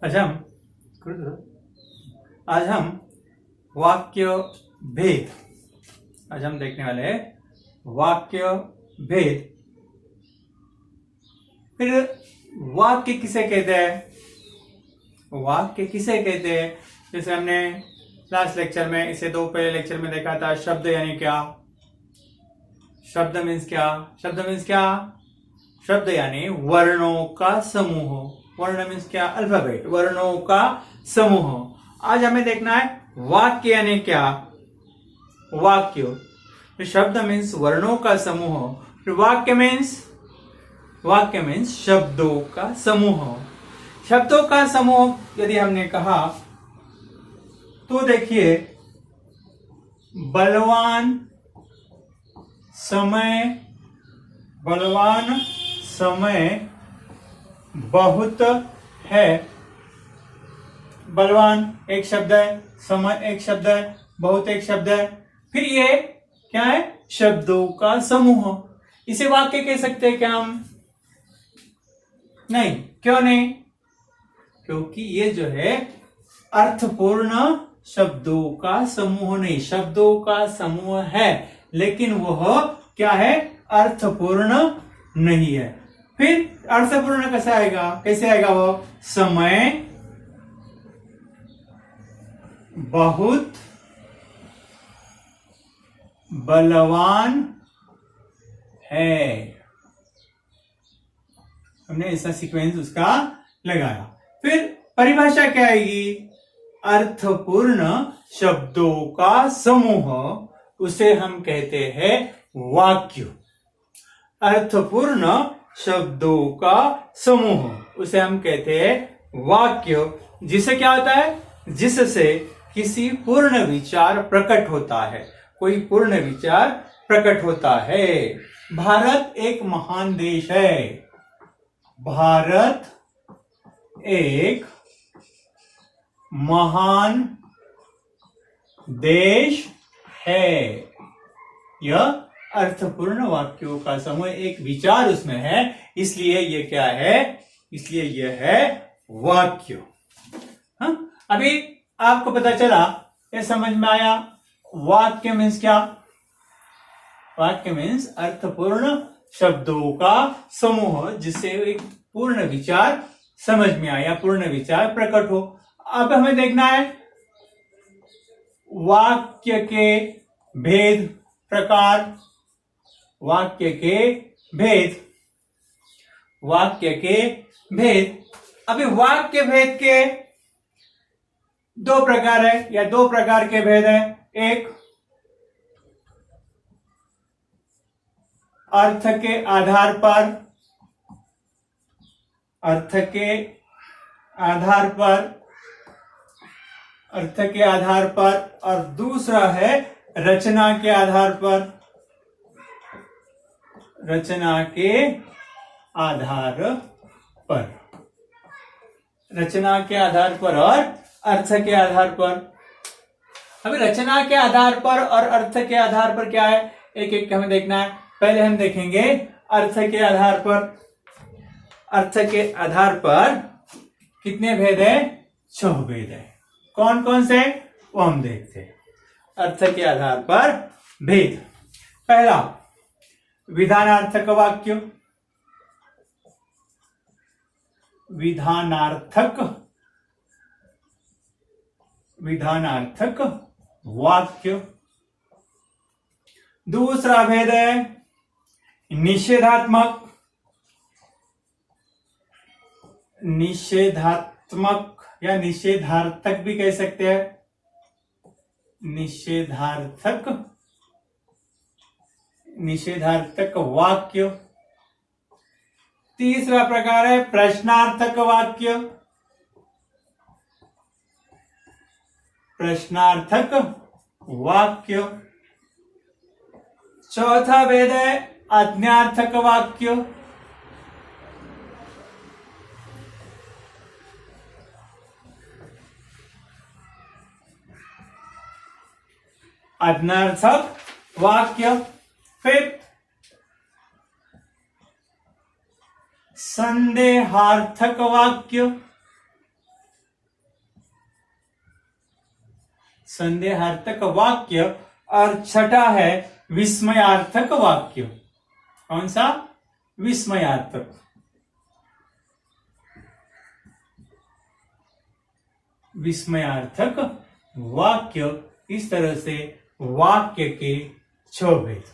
आज हम वाक्य भेद आज हम देखने वाले हैं वाक्य भेद। फिर वाक्य किसे कहते हैं? वाक्य किसे कहते हैं? जैसे हमने लास्ट लेक्चर में, इसे दो पहले लेक्चर में देखा था, शब्द यानी क्या? शब्द मीन्स क्या? शब्द मीन्स क्या? शब्द यानी वर्णों का समूह। वर्ण मीन्स क्या? अल्फाबेट, वर्णों का समूह। आज हमें देखना है वाक्य यानी क्या? वाक्य, शब्द मीन्स वर्णों का समूह, वाक्य मीन्स शब्दों का समूह। शब्दों का समूह यदि हमने कहा तो देखिए, बलवान समय बहुत है। बलवान एक शब्द है, समय एक शब्द है, बहुत एक शब्द है। फिर ये क्या है? शब्दों का समूह। इसे वाक्य कह सकते हैं क्या हम? नहीं। क्यों नहीं? क्योंकि ये जो है अर्थपूर्ण शब्दों का समूह नहीं, शब्दों का समूह है, लेकिन वह क्या है? अर्थपूर्ण नहीं है। फिर अर्थपूर्ण कैसे आएगा? वो समय बहुत बलवान है। हमने ऐसा सीक्वेंस उसका लगाया। फिर परिभाषा क्या आएगी? अर्थपूर्ण शब्दों का समूह, उसे हम कहते हैं वाक्य। अर्थपूर्ण शब्दों का समूह, उसे हम कहते हैं वाक्य। जिसे क्या होता है? जिससे किसी पूर्ण विचार प्रकट होता है, कोई पूर्ण विचार प्रकट होता है। भारत एक महान देश है। भारत एक महान देश है। यह अर्थपूर्ण वाक्यों का समूह, एक विचार उसमें है, इसलिए ये क्या है? इसलिए यह है वाक्य। हाँ, अभी आपको पता चला, ये समझ में आया वाक्य मीन्स क्या? वाक्य मीन्स अर्थपूर्ण शब्दों का समूह, जिससे एक पूर्ण विचार समझ में आया, पूर्ण विचार प्रकट हो। अब हमें देखना है वाक्य के भेद प्रकार। वाक्य के भेद। अभी वाक्य भेद के दो प्रकार है, या दो प्रकार के भेद है। एक अर्थ के आधार पर, और दूसरा है रचना के आधार पर। रचना के आधार पर और अर्थ के आधार पर। अभी रचना के आधार पर और अर्थ के आधार पर क्या है, एक एक हमें देखना है। पहले हम देखेंगे अर्थ के आधार पर। अर्थ के आधार पर कितने भेद है? 6 भेद है। कौन कौन से? वो हम देखते हैं। अर्थ के आधार पर भेद। पहला, विधानार्थक वाक्य। विधानार्थक वाक्य। दूसरा भेद है निषेधात्मक या निषेधार्थक भी कह सकते हैं। निषेधार्थक वाक्य। तीसरा प्रकार है प्रश्नार्थक वाक्य। चौथा भेद है आज्ञार्थक वाक्य। फिर संदेहार्थक वाक्य, संदेहार्थक वाक्य और छठा है विस्मयार्थक वाक्य। कौन सा? विस्मयार्थक। विस्मयार्थक वाक्य। इस तरह से वाक्य के 6 भेद।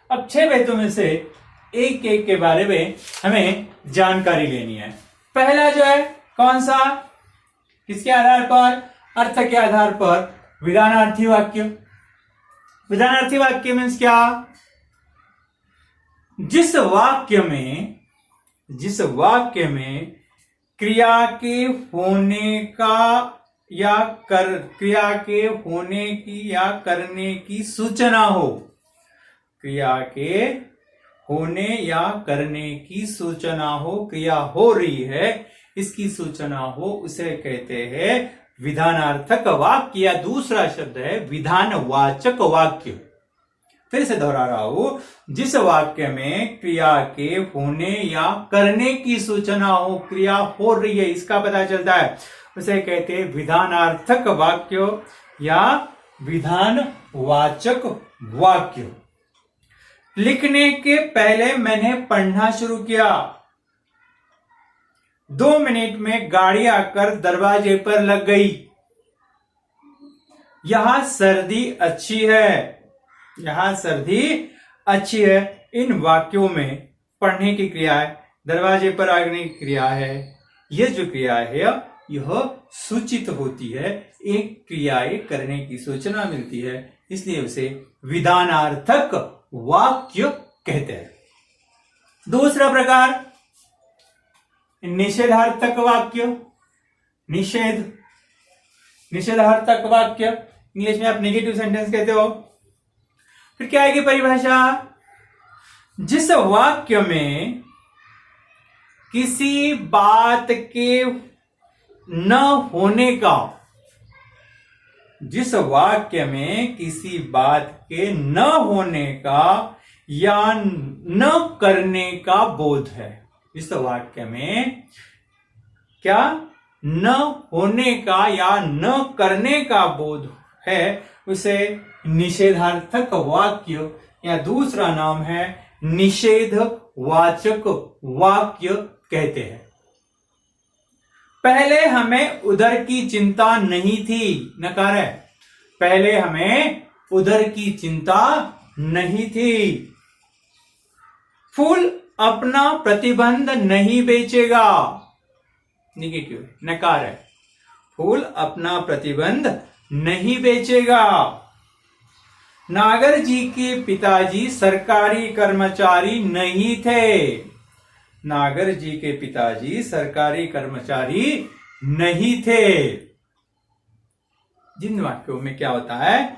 अब 6 भेदों में से एक एक के बारे में हमें जानकारी लेनी है। पहला जो है कौन सा? किसके आधार पर? अर्थ के आधार पर विधानार्थी वाक्य। विधानार्थी वाक्य मीन्स क्या? जिस वाक्य में क्रिया के होने का या क्रिया के होने की या करने की सूचना हो, क्रिया के होने या करने की सूचना हो, क्रिया हो रही है इसकी सूचना हो, उसे कहते हैं विधानार्थक वाक्य, या दूसरा शब्द है विधानवाचक वाक्य। फिर से दोहरा रहा हूं, जिस वाक्य में क्रिया के होने या करने की सूचना हो, क्रिया हो रही है इसका पता चलता है, उसे कहते हैं विधानार्थक वाक्य या विधानवाचक वाक्य। लिखने के पहले मैंने पढ़ना शुरू किया। 2 मिनट में गाड़ी आकर दरवाजे पर लग गई। यहां सर्दी अच्छी है। यहां सर्दी अच्छी है। इन वाक्यों में पढ़ने की क्रिया है, दरवाजे पर आने की क्रिया है। यह जो क्रिया है यह सूचित होती है, एक क्रियाएं करने की सूचना मिलती है, इसलिए उसे विधानार्थक वाक्य कहते हैं। दूसरा प्रकार निषेधार्थक वाक्य। निषेधार्थक वाक्य इंग्लिश में आप नेगेटिव सेंटेंस कहते हो। फिर क्या आएगी परिभाषा? जिस वाक्य में किसी बात के न होने का, जिस वाक्य में किसी बात के न होने का या न करने का बोध है, इस वाक्य में क्या न होने का या न करने का बोध है, उसे निषेधार्थक वाक्य या दूसरा नाम है निषेधवाचक वाक्य कहते हैं। पहले हमें उधर की चिंता नहीं थी, नकार है। पहले हमें उधर की चिंता नहीं थी। फूल अपना प्रतिबंध नहीं बेचेगा, निगेटिव, नकार है। फूल अपना प्रतिबंध नहीं बेचेगा। नागर जी के पिताजी सरकारी कर्मचारी नहीं थे। नागर जी के पिताजी सरकारी कर्मचारी नहीं थे। जिन वाक्यों में क्या होता है,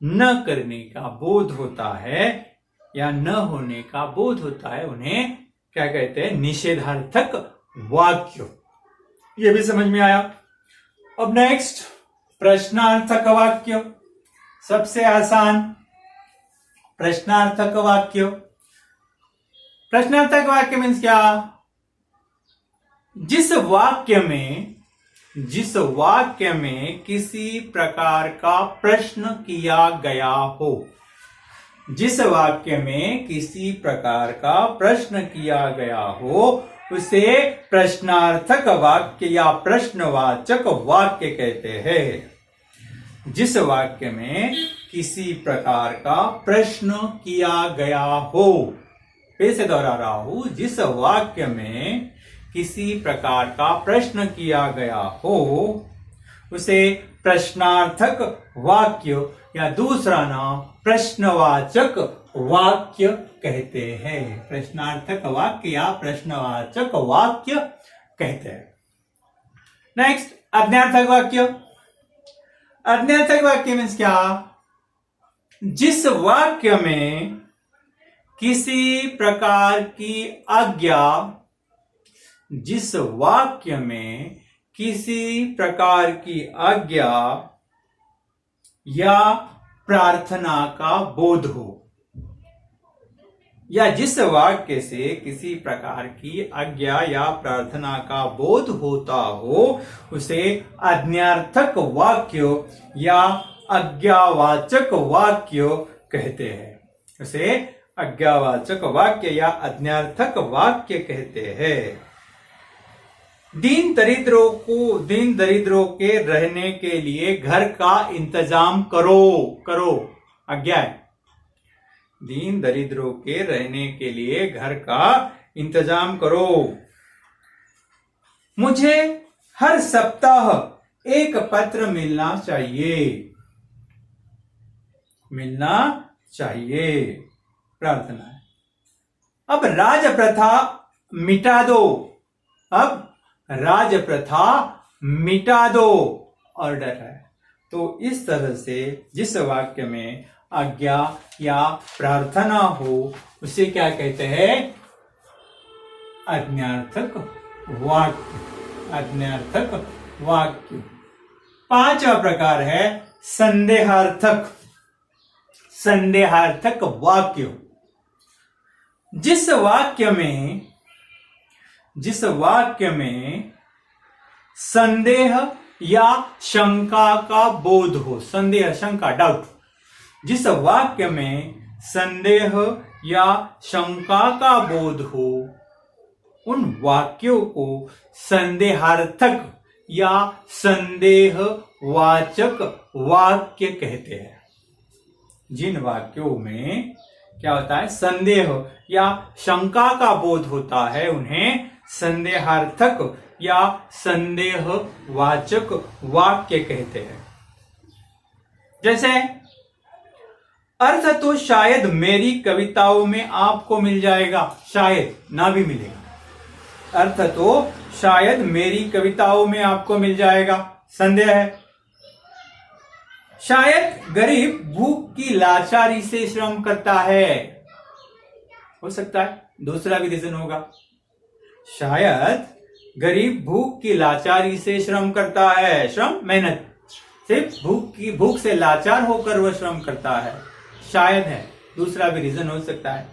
न करने का बोध होता है या न होने का बोध होता है, उन्हें क्या कहते हैं? निषेधार्थक वाक्य। यह भी समझ में आया। अब नेक्स्ट प्रश्नार्थक वाक्य, सबसे आसान प्रश्नार्थक वाक्य। प्रश्नार्थक वाक्य मीन्स क्या? जिस वाक्य में किसी प्रकार का प्रश्न किया गया हो, जिस वाक्य में किसी प्रकार का प्रश्न किया गया हो, उसे प्रश्नार्थक वाक्य या प्रश्नवाचक वाक्य कहते हैं। जिस वाक्य में किसी प्रकार का प्रश्न किया गया हो, फिर से दोहरा रहा हूं, जिस वाक्य में किसी प्रकार का प्रश्न किया गया हो, उसे प्रश्नार्थक वाक्य या दूसरा नाम प्रश्नवाचक वाक्य कहते हैं। प्रश्नार्थक वाक्य या प्रश्नवाचक वाक्य कहते हैं। नेक्स्ट आज्ञार्थक वाक्य। आज्ञार्थक वाक्य मीन्स क्या? जिस वाक्य में किसी प्रकार की आज्ञा, जिस वाक्य में किसी प्रकार की आज्ञा या प्रार्थना का बोध हो, या जिस वाक्य से किसी प्रकार की आज्ञा या प्रार्थना का बोध होता हो उसे आज्ञार्थक वाक्य या आज्ञावाचक वाक्य कहते हैं। उसे आज्ञावाचक वाक्य या आज्ञार्थक वाक्य कहते हैं। दीन दरिद्रों के रहने के लिए घर का इंतजाम करो आज्ञा है। दीन दरिद्रों के रहने के लिए घर का इंतजाम करो। मुझे हर सप्ताह एक पत्र मिलना चाहिए प्रार्थना है। अब राज प्रथा मिटा दो ऑर्डर है। तो इस तरह से जिस वाक्य में आज्ञा या प्रार्थना हो उसे क्या कहते हैं? आज्ञार्थक वाक्य। पांचवा प्रकार है संदेहार्थक वाक्य। जिस वाक्य में संदेह या शंका का बोध हो, संदेह शंका डाउट, जिस वाक्य में संदेह या शंका का बोध हो उन वाक्यों को संदेहार्थक या संदेहवाचक वाक्य कहते हैं। जिन वाक्यों में क्या होता है? संदेह या शंका का बोध होता है उन्हें संदेहार्थक या संदेहवाचक वाक्य कहते हैं। जैसे अर्थ तो शायद मेरी कविताओं में आपको मिल जाएगा, शायद ना भी मिलेगा। अर्थ तो शायद मेरी कविताओं में आपको मिल जाएगा, संदेह है। शायद गरीब भूख की लाचारी से श्रम करता है, हो सकता है दूसरा भी रीजन होगा। शायद गरीब भूख की लाचारी से श्रम करता है, श्रम मेहनत, सिर्फ भूख से लाचार होकर वह श्रम करता है, शायद है, दूसरा भी रीजन हो सकता है।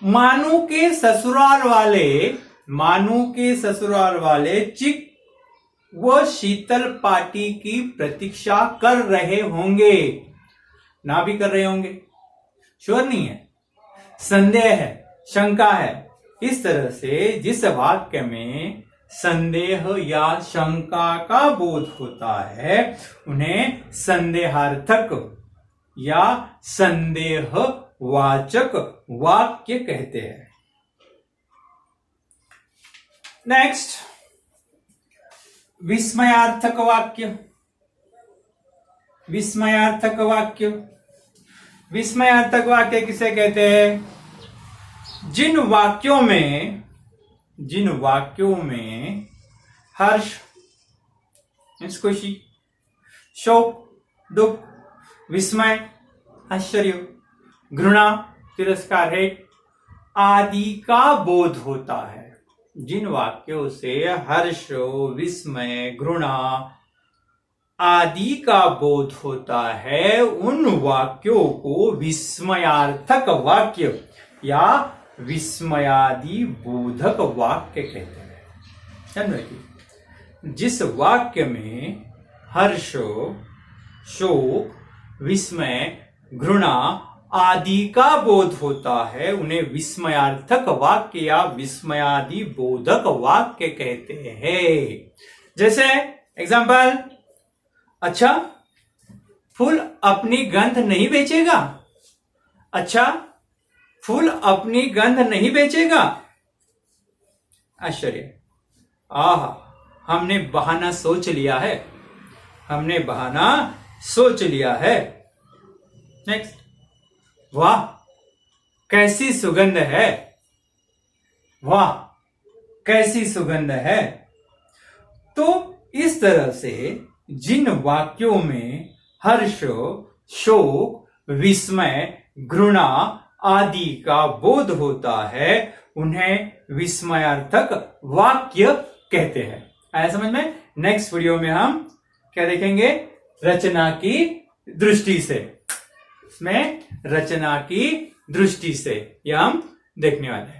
मानू के ससुराल वाले चिक व शीतल पार्टी की प्रतीक्षा कर रहे होंगे, ना भी कर रहे होंगे, श्योर नहीं है, संदेह है, शंका है। इस तरह से जिस वाक्य में संदेह या शंका का बोध होता है उन्हें संदेहार्थक या संदेहवाचक वाक्य कहते हैं। नेक्स्ट, विस्मयार्थक वाक्य। विस्मयार्थक वाक्य किसे कहते हैं? जिन वाक्यों में हर्ष खुशी, शोक, दुख, विस्मय, आश्चर्य, घृणा, तिरस्कार, हेट आदि का बोध होता है। जिन वाक्यों से हर्ष, विस्मय, घृणा आदि का बोध होता है उन वाक्यों को विस्मयार्थक वाक्य या विस्मयादि बोधक वाक्य कहते हैं। ध्यान रखिए, जिस वाक्य में हर्ष, शोक, विस्मय, घृणा आदि का बोध होता है उन्हें विस्मयार्थक वाक्य या विस्मयादि बोधक वाक्य कहते हैं। जैसे एग्जांपल, अच्छा फूल अपनी गंध नहीं बेचेगा, अच्छा फूल अपनी गंध नहीं बेचेगा, आश्चर्य, हमने बहाना सोच लिया है। नेक्स्ट, वाह कैसी सुगंध है, वाह कैसी सुगंध है। तो इस तरह से जिन वाक्यों में हर्ष, शोक, विस्मय, घृणा आदि का बोध होता है उन्हें विस्मयार्थक वाक्य कहते हैं। आया समझ में? नेक्स्ट वीडियो में हम क्या देखेंगे? रचना की दृष्टि से। इसमें रचना की दृष्टि से यह हम देखने वाले हैं।